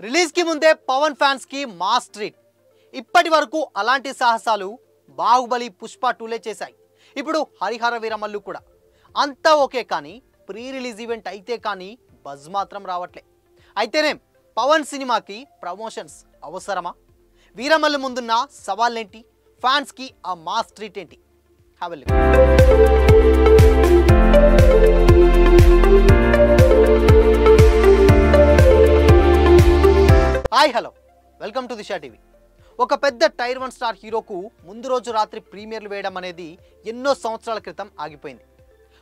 Release కి ముందే Pawan fans కి మాస్ ట్రీట్. ఇప్పటి వరకు అలాంటి సాహసాలు బాహుబలి పుష్ప 2లే చేశాయి. ఇప్పుడు హరిహర వీరమల్లు కూడా. అంతా ఓకే, కానీ ప్రీ రిలీజ్ ఈవెంట్ అయితే కానీ బజ్ మాత్రం రావట్లే. అయితేనే పవన్ సినిమాకి ప్రమోషన్స్ అవసరమా? వీరమల్లు ముందున్న సవాళ్ళేంటి? ఫ్యాన్స్ కి ఆ మాస్ ట్రీట్ ఏంటి? Have hi hello, welcome to Disha TV. ఒక పెద్ద టైర్ 1 స్టార్ హీరోకు ముందు రోజు రాత్రి ప్రీమియర్లు వేయడం అనేది ఎన్నో సంవత్సరాల క్రితం ఆగిపోయింది.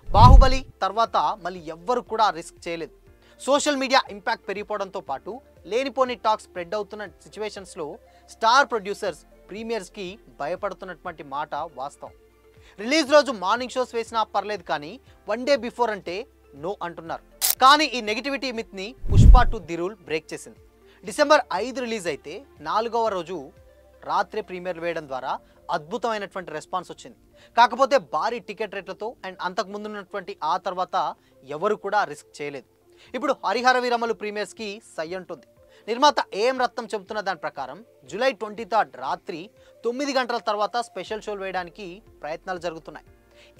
బాహుబలి తర్వాత మళ్ళీ ఎవ్వరు కూడా రిస్క్ చేయలేదు. సోషల్ మీడియా ఇంపాక్ట్ పెరిగిపోవడంతో పాటు లేనిపోని టాక్ స్ప్రెడ్ అవుతున్న సిచ్యువేషన్స్లో స్టార్ ప్రొడ్యూసర్స్ ప్రీమియర్స్కి భయపడుతున్నటువంటి మాట వాస్తవం. రిలీజ్ రోజు మార్నింగ్ షోస్ వేసినా పర్లేదు, కానీ 1 డే బిఫోర్ అంటే నో అంటున్నారు. కానీ ఈ నెగిటివిటీ మిత్ని పుష్ప 2 ది రూల్ బ్రేక్ చేసింది. డిసెంబర్ 5 రిలీజ్ అయితే 4వ రోజు రాత్రి ప్రీమియర్ వేయడం ద్వారా అద్భుతమైనటువంటి రెస్పాన్స్ వచ్చింది. కాకపోతే భారీ టికెట్ రేట్లతో అండ్ అంతకుముందు ఉన్నటువంటి ఆ తర్వాత ఎవరు కూడా రిస్క్ చేయలేదు. ఇప్పుడు హరిహర వీరమల్లు ప్రీమియర్స్కి సై అంటుంది. నిర్మాత ఏఎం రత్నం చెబుతున్న దాని ప్రకారం జూలై 23 రాత్రి 9 గంటల తర్వాత స్పెషల్ షోలు వేయడానికి ప్రయత్నాలు జరుగుతున్నాయి.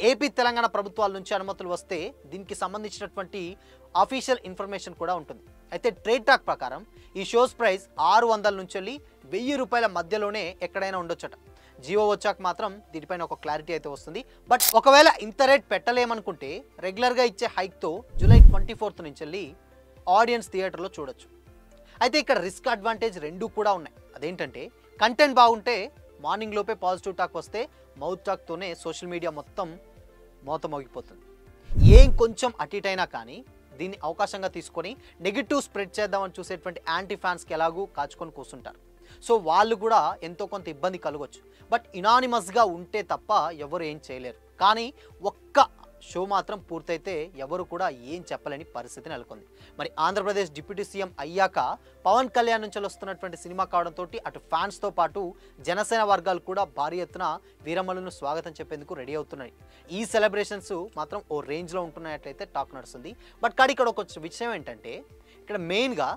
ఏపీ తెలంగాణ ప్రభుత్వాల నుంచి అనుమతులు వస్తే దీనికి సంబంధించినటువంటి అఫీషియల్ ఇన్ఫర్మేషన్ కూడా ఉంటుంది. అయితే ట్రేడ్ టాక్ ప్రకారం ఈ షోస్ ప్రైస్ 600 నుంచి వెళ్ళి 1000 రూపాయల మధ్యలోనే ఎక్కడైనా ఉండొచ్చట. జియో వచ్చాక మాత్రం దీనిపైన ఒక క్లారిటీ అయితే వస్తుంది. బట్ ఒకవేళ ఇంత రేట్ పెట్టలేమనుకుంటే రెగ్యులర్గా ఇచ్చే హైక్తో జూలై 24 నుంచి వెళ్ళి ఆడియన్స్ థియేటర్లో చూడొచ్చు. అయితే ఇక్కడ రిస్క్ అడ్వాంటేజ్ రెండూ కూడా ఉన్నాయి. అదేంటంటే కంటెంట్ బాగుంటే మార్నింగ్ లోపే పాజిటివ్ టాక్ వస్తే మౌత్ టాక్తోనే సోషల్ మీడియా మొత్తం మోత మోగిపోతుంది. ఏం కొంచెం అటు ఇటు అయినా కానీ దీన్ని అవకాశంగా తీసుకొని నెగిటివ్ స్ప్రెడ్ చేద్దామని చూసేటువంటి యాంటీ ఫ్యాన్స్కి ఎలాగూ కాచుకొని కూర్చుంటారు. సో వాళ్ళు కూడా ఎంతో కొంత ఇబ్బంది కలగవచ్చు. బట్ ఇనానిమస్గా ఉంటే తప్ప ఎవరు ఏం చేయలేరు. కానీ ఒక్క షో మాత్రం పూర్తయితే ఎవరు కూడా ఏం చెప్పలేని పరిస్థితి నెలకొంది. మరి ఆంధ్రప్రదేశ్ డిప్యూటీ సీఎం అయ్యాక పవన్ కళ్యాణ్ నుంచి వస్తున్నటువంటి సినిమా కావడంతో అటు ఫ్యాన్స్తో పాటు జనసేన వర్గాలు కూడా భారీ ఎత్తున వీరమల్లును స్వాగతం చెప్పేందుకు రెడీ అవుతున్నాయి. ఈ సెలబ్రేషన్స్ మాత్రం ఓ రేంజ్లో ఉంటున్నట్లయితే టాక్ నడుస్తుంది. బట్ కానీ ఇక్కడ ఒక విషయం ఏంటంటే ఇక్కడ మెయిన్గా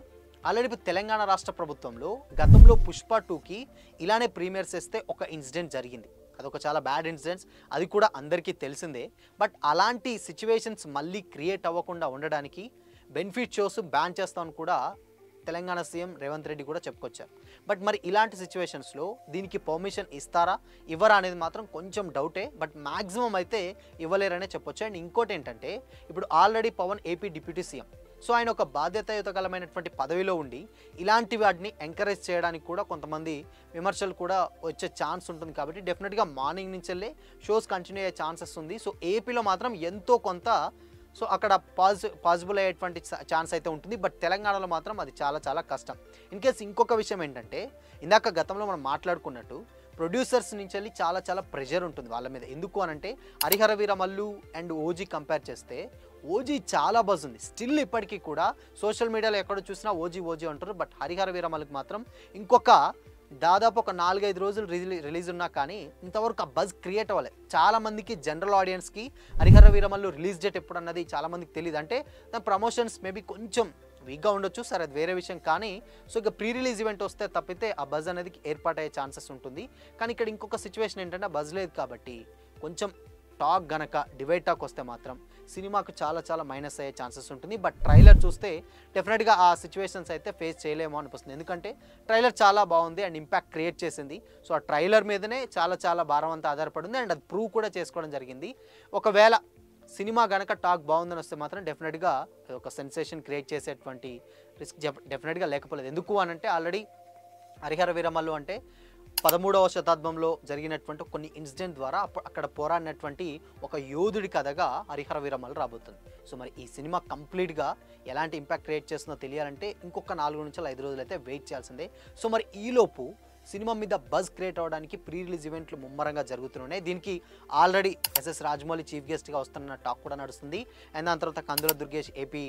ఆల్రెడీ తెలంగాణ రాష్ట్ర ప్రభుత్వంలో గతంలో పుష్ప 2కి ఇలానే ప్రీమియర్స్ చేస్తే ఒక ఇన్సిడెంట్ జరిగింది. అదొక చాలా బ్యాడ్ ఇన్సిడెంట్స్, అది కూడా అందరికీ తెలిసిందే. బట్ అలాంటి సిచ్యువేషన్స్ మళ్ళీ క్రియేట్ అవ్వకుండా ఉండడానికి బెనిఫిట్ షోస్ బ్యాన్ చేస్తామని కూడా తెలంగాణ సీఎం రేవంత్ రెడ్డి కూడా చెప్పుకొచ్చారు. బట్ మరి ఇలాంటి సిచ్యువేషన్స్లో దీనికి పర్మిషన్ ఇస్తారా ఇవ్వరా అనేది మాత్రం కొంచెం డౌటే. బట్ మ్యాక్సిమం అయితే ఇవ్వలేరనే చెప్పొచ్చు. అండ్ ఇంకోటి ఏంటంటే ఇప్పుడు already Pawan AP deputy CM, so ఆయన ఒక బాధ్యతాయుతకరమైనటువంటి పదవిలో ఉండి ఇలాంటి వాటిని ఎంకరేజ్ చేయడానికి కూడా కొంతమంది విమర్శలు కూడా వచ్చే ఛాన్స్ ఉంటుంది. కాబట్టి డెఫినెట్గా మార్నింగ్ నుంచి వెళ్ళే షోస్ కంటిన్యూ అయ్యే ఛాన్సెస్ ఉంది. సో ఏపీలో మాత్రం ఎంతో కొంత సో అక్కడ పాసిబుల్ అయ్యేటువంటి ఛాన్స్ అయితే ఉంటుంది. బట్ తెలంగాణలో మాత్రం అది చాలా చాలా కష్టం. ఇన్ కేస్ ఇంకొక విషయం ఏంటంటే ఇందాక గతంలో మనం మాట్లాడుకున్నట్టు ప్రొడ్యూసర్స్ నుంచి వెళ్ళి చాలా చాలా ప్రెషర్ ఉంటుంది వాళ్ళ మీద. ఎందుకు అనంటే Harihara Veeramallu and OG compare చేస్తే ఓజీ చాలా బజ్ ఉంది. స్టిల్ ఇప్పటికీ కూడా సోషల్ మీడియాలో ఎక్కడ చూసినా ఓజీ ఓజీ అంటారు. బట్ హరిహర వీరమల్లుకి మాత్రం ఇంకొక దాదాపు ఒక 4-5 రోజులు రిలీజ్ ఉన్నా కానీ ఇంతవరకు ఆ బజ్ క్రియేట్ అవ్వలేదు. చాలామందికి జనరల్ ఆడియన్స్కి హరిహర వీరమల్లు రిలీజ్ డేట్ ఎప్పుడు అన్నది చాలామందికి తెలియదు. అంటే దాని ప్రమోషన్స్ మేబీ కొంచెం వీక్గా ఉండొచ్చు, సరే అది వేరే విషయం. కానీ సో ఇక ప్రీ రిలీజ్ ఈవెంట్ వస్తే తప్పితే ఆ బజ్ అనేది ఏర్పాటయ్యే ఛాన్సెస్ ఉంటుంది. కానీ ఇక్కడ ఇంకొక సిచ్యువేషన్ ఏంటంటే బజ్ లేదు కాబట్టి కొంచెం టాక్ గనక డివైడ్ టాక్ వస్తే మాత్రం సినిమాకు చాలా చాలా మైనస్ అయ్యే ఛాన్సెస్ ఉంటుంది. బట్ ట్రైలర్ చూస్తే డెఫినెట్గా ఆ సిచ్యువేషన్స్ అయితే ఫేస్ చేయలేమో అనిపిస్తుంది. ఎందుకంటే ట్రైలర్ చాలా బాగుంది అండ్ ఇంపాక్ట్ క్రియేట్ చేసింది. సో ఆ ట్రైలర్ మీదనే చాలా చాలా భారం అంతా ఆధారపడింది అండ్ అది ప్రూవ్ కూడా చేసుకోవడం జరిగింది. ఒకవేళ సినిమా కనుక టాక్ బాగుందని వస్తే మాత్రం డెఫినెట్గా ఒక సెన్సేషన్ క్రియేట్ చేసేటువంటి రిస్క్ డెఫినెట్గా లేకపోలేదు. ఎందుకు అనంటే ఆల్రెడీ హరిహర వీరమల్లు అంటే 13వ శతాబ్దంలో జరిగినటువంటి కొన్ని ఇన్సిడెంట్ ద్వారా అక్కడ పోరాడినటువంటి ఒక యోధుడి కథగా హరిహర వీరమల్లు రాబోతుంది. సో మరి ఈ సినిమా కంప్లీట్గా ఎలాంటి ఇంపాక్ట్ క్రియేట్ చేస్తుందో తెలియాలంటే ఇంకొక 4 నుంచి 5 రోజులు అయితే వెయిట్ చేయాల్సిందే. సో మరి ఈలోపు సినిమా మీద బజ్ క్రియేట్ అవ్వడానికి ప్రీ రిలీజ్ ఈవెంట్లు ముమ్మరంగా జరుగుతున్నాయి. దీనికి ఆల్రెడీ ఎస్ఎస్ రాజమౌళి చీఫ్ గెస్ట్గా వస్తున్న టాక్ కూడా నడుస్తుంది. అండ్ దాని తర్వాత Kandula Durgesh AP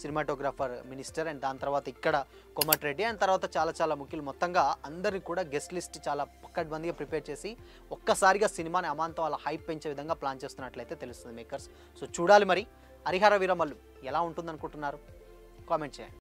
cinematographer minister, and దాని తర్వాత ఇక్కడ కోమటిరెడ్డి, అండ్ తర్వాత చాలా చాలా ముఖ్యులు మొత్తంగా అందరినీ కూడా గెస్ట్ లిస్ట్ చాలా పక్కడ్బందీగా ప్రిపేర్ చేసి ఒక్కసారిగా సినిమాని అమాంతం వాళ్ళ హైప్ పెంచే విధంగా ప్లాన్ చేస్తున్నట్లయితే తెలుస్తుంది మేకర్స్. సో చూడాలి మరి హరిహర వీరమల్లు ఎలా ఉంటుందనుకుంటున్నారు, కామెంట్ చేయండి.